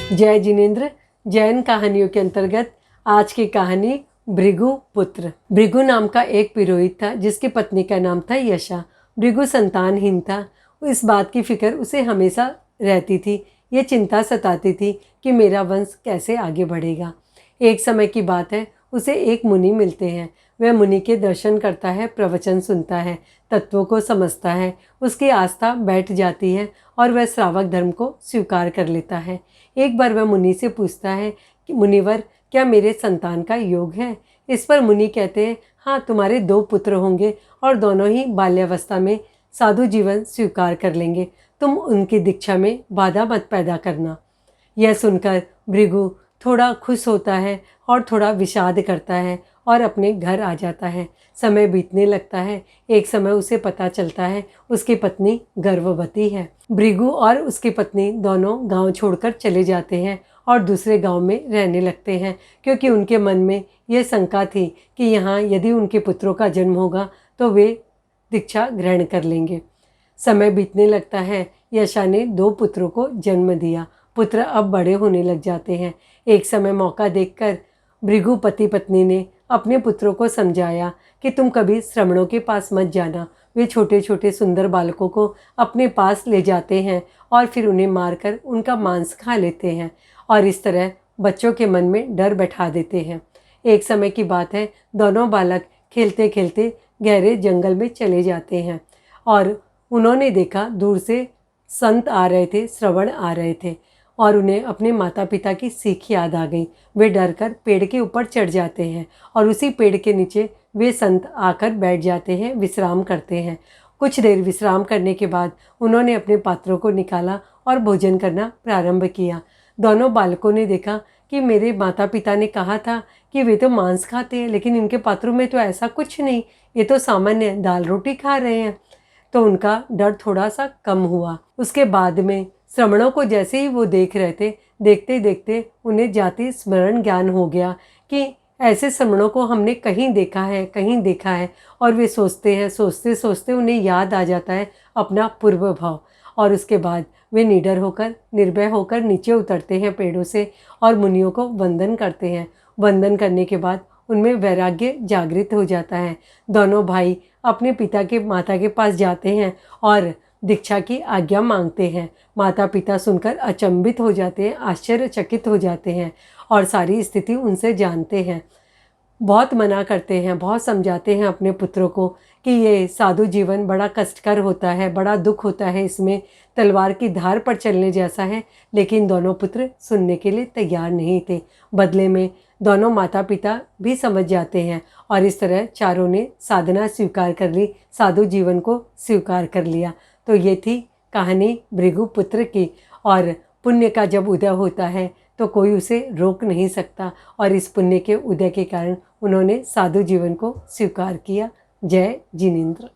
जय जिनेंद्र। जैन कहानियों के अंतर्गत आज की कहानी भृगु पुत्र। भृगु नाम का एक पुरोहित था जिसकी पत्नी का नाम था यशा। भृगु संतानहीन था। इस बात की फिक्र उसे हमेशा रहती थी। ये चिंता सताती थी कि मेरा वंश कैसे आगे बढ़ेगा। एक समय की बात है, उसे एक मुनि मिलते हैं। वह मुनि के दर्शन करता है, प्रवचन सुनता है, तत्वों को समझता है। उसकी आस्था बैठ जाती है और वह श्रावक धर्म को स्वीकार कर लेता है। एक बार वह मुनि से पूछता है कि मुनिवर, क्या मेरे संतान का योग है? इस पर मुनि कहते हैं, हाँ, तुम्हारे 2 पुत्र होंगे और दोनों ही बाल्यावस्था में साधु जीवन स्वीकार कर लेंगे। तुम उनकी दीक्षा में बाधा मत पैदा करना। यह सुनकर भृगु थोड़ा खुश होता है और थोड़ा विषाद करता है और अपने घर आ जाता है। समय बीतने लगता है। एक समय उसे पता चलता है उसकी पत्नी गर्भवती है। भृगु और उसकी पत्नी दोनों गांव छोड़कर चले जाते हैं और दूसरे गांव में रहने लगते हैं, क्योंकि उनके मन में यह शंका थी कि यहाँ यदि उनके पुत्रों का जन्म होगा तो वे दीक्षा ग्रहण कर लेंगे। समय बीतने लगता है। यशा ने 2 पुत्रों को जन्म दिया। पुत्र अब बड़े होने लग जाते हैं। एक समय मौका देखकर भृगु पति पत्नी ने अपने पुत्रों को समझाया कि तुम कभी श्रमणों के पास मत जाना। वे छोटे छोटे सुंदर बालकों को अपने पास ले जाते हैं और फिर उन्हें मारकर उनका मांस खा लेते हैं और इस तरह बच्चों के मन में डर बैठा देते हैं। एक समय की बात है, दोनों बालक खेलते खेलते गहरे जंगल में चले जाते हैं और उन्होंने देखा दूर से संत आ रहे थे, श्रवण आ रहे थे और उन्हें अपने माता पिता की सीख याद आ गई। वे डरकर पेड़ के ऊपर चढ़ जाते हैं और उसी पेड़ के नीचे वे संत आकर बैठ जाते हैं, विश्राम करते हैं। कुछ देर विश्राम करने के बाद उन्होंने अपने पात्रों को निकाला और भोजन करना प्रारंभ किया। दोनों बालकों ने देखा कि मेरे माता पिता ने कहा था कि वे तो मांस खाते हैं, लेकिन इनके पात्रों में तो ऐसा कुछ नहीं, ये तो सामान्य दाल रोटी खा रहे हैं। तो उनका डर थोड़ा सा कम हुआ। उसके बाद में श्रमणों को जैसे ही वो देख रहे थे, देखते देखते उन्हें जाति स्मरण ज्ञान हो गया कि ऐसे श्रमणों को हमने कहीं देखा है और वे सोचते हैं, सोचते सोचते उन्हें याद आ जाता है अपना पूर्व भाव और उसके बाद वे निडर होकर, निर्भय होकर नीचे उतरते हैं पेड़ों से और मुनियों को वंदन करते हैं। वंदन करने के बाद उनमें वैराग्य जागृत हो जाता है। दोनों भाई अपने पिता के माता के पास जाते हैं और दीक्षा की आज्ञा मांगते हैं। माता पिता सुनकर अचंभित हो जाते हैं, आश्चर्यचकित हो जाते हैं और सारी स्थिति उनसे जानते हैं। बहुत मना करते हैं, बहुत समझाते हैं अपने पुत्रों को कि ये साधु जीवन बड़ा कष्टकर होता है, बड़ा दुख होता है, इसमें तलवार की धार पर चलने जैसा है। लेकिन दोनों पुत्र सुनने के लिए तैयार नहीं थे। बदले में दोनों माता पिता भी समझ जाते हैं और इस तरह चारों ने साधना स्वीकार कर ली, साधु जीवन को स्वीकार कर लिया। तो ये थी कहानी भृगु पुत्र की। और पुण्य का जब उदय होता है तो कोई उसे रोक नहीं सकता और इस पुण्य के उदय के कारण उन्होंने साधु जीवन को स्वीकार किया। जय जिनेंद्र।